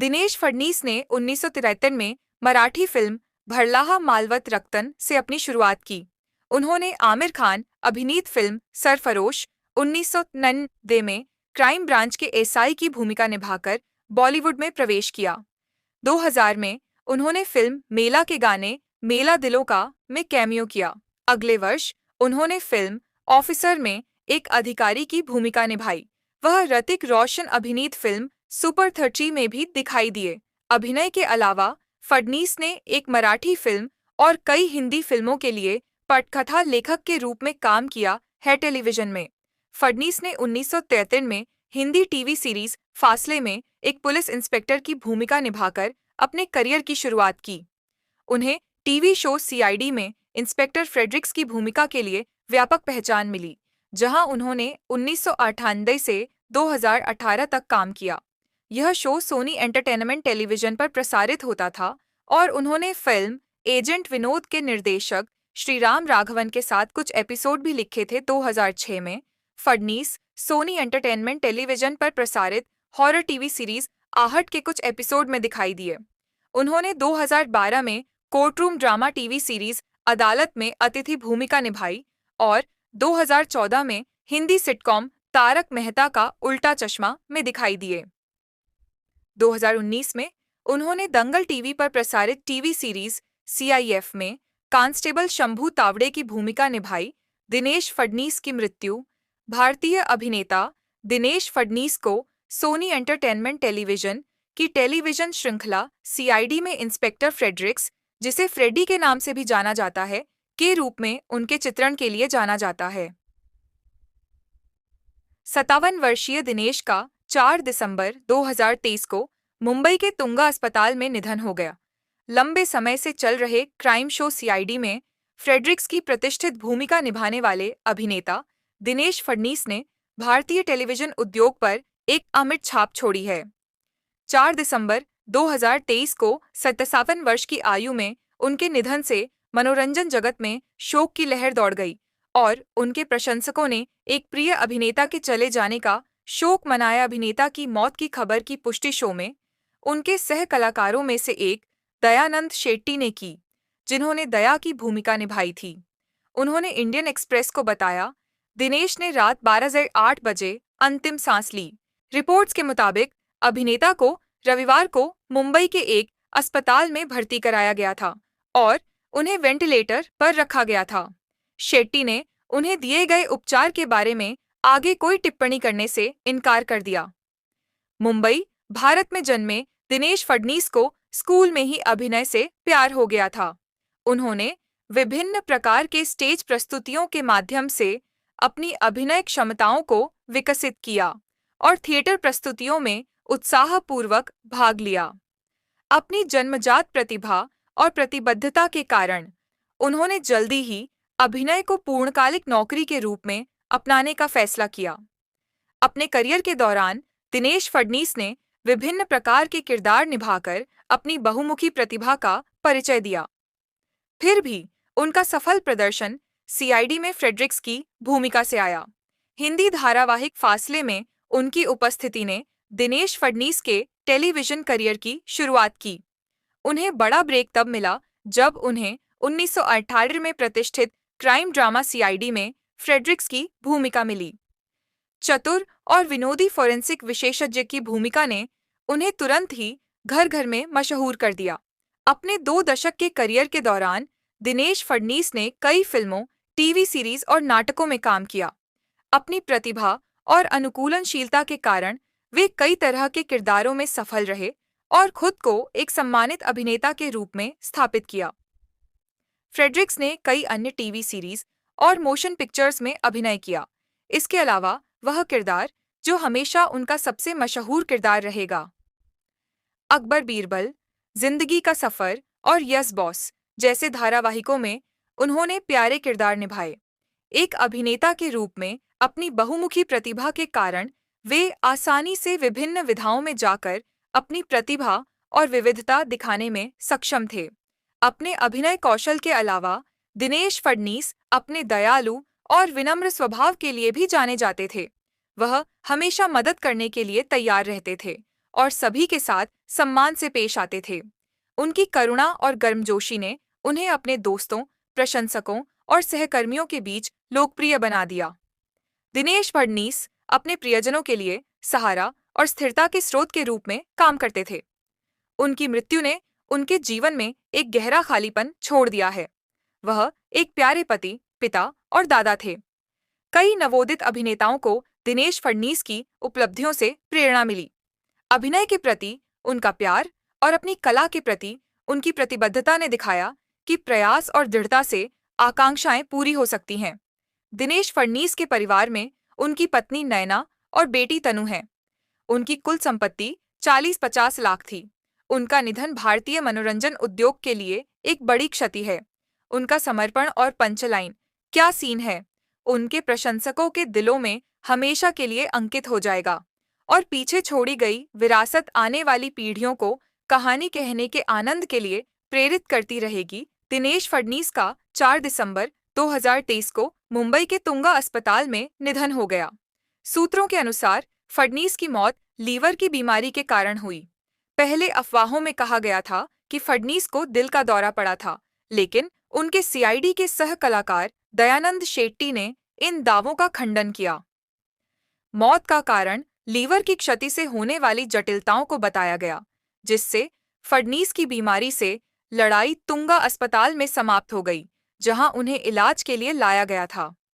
दिनेश फडणीस ने 1973 में मराठी फिल्म भरलाहा मालवत रक्तन से अपनी शुरुआत की। उन्होंने आमिर खान अभिनीत फिल्म सरफरोश 1999 में क्राइम ब्रांच के एसआई की भूमिका निभाकर बॉलीवुड में प्रवेश किया। 2000 में उन्होंने फिल्म मेला के गाने मेला दिलों का में कैमियो किया। अगले वर्ष उन्होंने फिल्म ऑफिसर में एक अधिकारी की भूमिका निभाई। वह ऋतिक रोशन अभिनीत फिल्म सुपर 30 में भी दिखाई दिए। अभिनय के अलावा फडणीस ने एक मराठी फिल्म और कई हिंदी फिल्मों के लिए पटकथा लेखक के रूप में काम किया है। टेलीविजन में फडणीस ने 1973 में हिंदी टीवी सीरीज फासले में एक पुलिस इंस्पेक्टर की भूमिका निभाकर अपने करियर की शुरुआत की। उन्हें टीवी शो सीआईडी में इंस्पेक्टर फ्रेडरिक्स की भूमिका के लिए व्यापक पहचान मिली, जहां उन्होंने 1998 से 2018 तक काम किया। यह शो सोनी एंटरटेनमेंट टेलीविजन पर प्रसारित होता था और उन्होंने फिल्म एजेंट विनोद के निर्देशक श्रीराम राघवन के साथ कुछ एपिसोड भी लिखे थे। 2006 में फडणीस सोनी एंटरटेनमेंट टेलीविजन पर प्रसारित हॉरर टीवी सीरीज आहट के कुछ एपिसोड में दिखाई दिए। उन्होंने 2012 में कोर्टरूम ड्रामा टीवी सीरीज अदालत में अतिथि भूमिका निभाई और 2014 में हिंदी सिटकॉम तारक मेहता का उल्टा चश्मा में दिखाई दिए। 2019 में उन्होंने दंगल टीवी पर प्रसारित टीवी सीरीज सीआईएफ में कांस्टेबल शंभू तावड़े की भूमिका निभाई। दिनेश फडणीस की मृत्यु। भारतीय अभिनेता दिनेश फडणीस को सोनी एंटरटेनमेंट टेलीविजन की टेलीविजन श्रृंखला सीआईडी में इंस्पेक्टर फ्रेडरिक्स, जिसे फ्रेडी के नाम से भी जाना जाता है, के रूप में उनके चित्रण के लिए जाना जाता है। 57 वर्षीय दिनेश का 4 दिसंबर 2023 को मुंबई के तुंगा अस्पताल में निधन हो गया। लंबे समय से चल रहे क्राइम शो सीआईडी में फ्रेडरिक्स की प्रतिष्ठित भूमिका निभाने वाले अभिनेता दिनेश फडणीस ने भारतीय टेलीविजन उद्योग पर एक अमिट छाप छोड़ी है। 4 दिसंबर 2023 को 57 वर्ष की आयु में उनके निधन से मनोरंजन जगत में शोक की लहर दौड़ गई और उनके प्रशंसकों ने एक प्रिय अभिनेता के चले जाने का शोक मनाया। अभिनेता की मौत की खबर की पुष्टि शो में उनके सह कलाकारों में से एक दयानंद शेट्टी ने की, जिन्होंने दया की भूमिका निभाई थी। उन्होंने इंडियन एक्सप्रेस को बताया, दिनेश ने रात 12:08 बजे अंतिम सांस ली। रिपोर्ट्स के मुताबिक अभिनेता को रविवार को मुंबई के एक अस्पताल में भर्ती कराया गया था और उन्हें वेंटिलेटर पर रखा गया था। शेट्टी ने उन्हें दिए गए उपचार के बारे में आगे कोई टिप्पणी करने से इनकार कर दिया। मुंबई, भारत में जन्मे दिनेश फडणीस को स्कूल में ही अभिनय से प्यार हो गया था। उन्होंने विभिन्न प्रकार के स्टेज प्रस्तुतियों के माध्यम से अपनी अभिनय क्षमताओं को विकसित किया और थिएटर प्रस्तुतियों में उत्साहपूर्वक भाग लिया। अपनी जन्मजात प्रतिभा और प्रतिबद्धता के कारण उन्होंने जल्दी ही अभिनय को पूर्णकालिक नौकरी के रूप में अपनाने का फैसला किया। अपने करियर के दौरान दिनेश फडणीस ने विभिन्न प्रकार के किरदार निभाकर अपनी बहुमुखी प्रतिभा का परिचय दिया। फिर भी उनका सफल प्रदर्शन सीआईडी में फ्रेडरिक्स की भूमिका से आया। हिंदी धारावाहिक फासले में उनकी उपस्थिति ने दिनेश फडणीस के टेलीविजन करियर की शुरुआत की। उन्हें बड़ा ब्रेक तब मिला जब उन्हें 1918 में प्रतिष्ठित क्राइम ड्रामा सीआईडी में फ्रेडरिक्स की भूमिका मिली। चतुर और विनोदी फोरेंसिक विशेषज्ञ की भूमिका ने उन्हें तुरंत ही घर घर में मशहूर कर दिया। अपने 2 दशक के करियर के दौरान दिनेश फडणीस ने कई फिल्मों, टीवी सीरीज और नाटकों में काम किया। अपनी प्रतिभा और अनुकूलनशीलता के कारण वे कई तरह के किरदारों में सफल रहे और खुद को एक सम्मानित अभिनेता के रूप में स्थापित किया। फ्रेडरिक्स ने कई अन्य टीवी सीरीज और मोशन पिक्चर्स में अभिनय किया। इसके अलावा वह किरदार जो हमेशा उनका सबसे मशहूर किरदार रहेगा, अकबर बीरबल, जिंदगी का सफर और यस बॉस जैसे धारावाहिकों में उन्होंने प्यारे किरदार निभाए। एक अभिनेता के रूप में अपनी बहुमुखी प्रतिभा के कारण वे आसानी से विभिन्न विधाओं में जाकर अपनी प्रतिभा और विविधता दिखाने में सक्षम थे। अपने अभिनय कौशल के अलावा दिनेश फडणीस अपने दयालु और विनम्र स्वभाव के लिए भी जाने जाते थे। वह हमेशा मदद करने के लिए तैयार रहते थे और सभी के साथ सम्मान से पेश आते थे। उनकी करुणा और गर्मजोशी ने उन्हें अपने दोस्तों, प्रशंसकों और सहकर्मियों के बीच लोकप्रिय बना दिया। दिनेश फडणीस अपने प्रियजनों के लिए सहारा और स्थिरता के स्रोत के रूप में काम करते थे। उनकी मृत्यु ने उनके जीवन में एक गहरा खालीपन छोड़ दिया है। वह एक प्यारे पति, पिता और दादा थे। कई नवोदित अभिनेताओं को दिनेश फडणीस की उपलब्धियों से प्रेरणा मिली। अभिनय के प्रति उनका प्यार और अपनी कला के प्रति उनकी प्रतिबद्धता ने दिखाया कि प्रयास और दृढ़ता से आकांक्षाएं पूरी हो सकती हैं। दिनेश फडणीस के परिवार में उनकी पत्नी नयना और बेटी तनु है। उनकी कुल संपत्ति 40-50 लाख थी। उनका निधन भारतीय मनोरंजन उद्योग के लिए एक बड़ी क्षति है। उनका समर्पण और पंचलाइन क्या सीन है, उनके प्रशंसकों के दिलों में हमेशा के लिए अंकित हो जाएगा और पीछे छोड़ी गई विरासत आने वाली पीढ़ियों को कहानी कहने के आनंद के लिए प्रेरित करती रहेगी। दिनेश फडणीस का 4 दिसंबर 2023 को मुंबई के तुंगा अस्पताल में निधन हो गया। सूत्रों के अनुसार फडणीस की मौत लीवर की बीमारी के कारण हुई। पहले अफवाहों में कहा गया था कि फडणीस को दिल का दौरा पड़ा था, लेकिन उनके सीआईडी के सह कलाकार दयानंद शेट्टी ने इन दावों का खंडन किया। मौत का कारण लीवर की क्षति से होने वाली जटिलताओं को बताया गया, जिससे फडणीस की बीमारी से लड़ाई तुंगा अस्पताल में समाप्त हो गई, जहां उन्हें इलाज के लिए लाया गया था।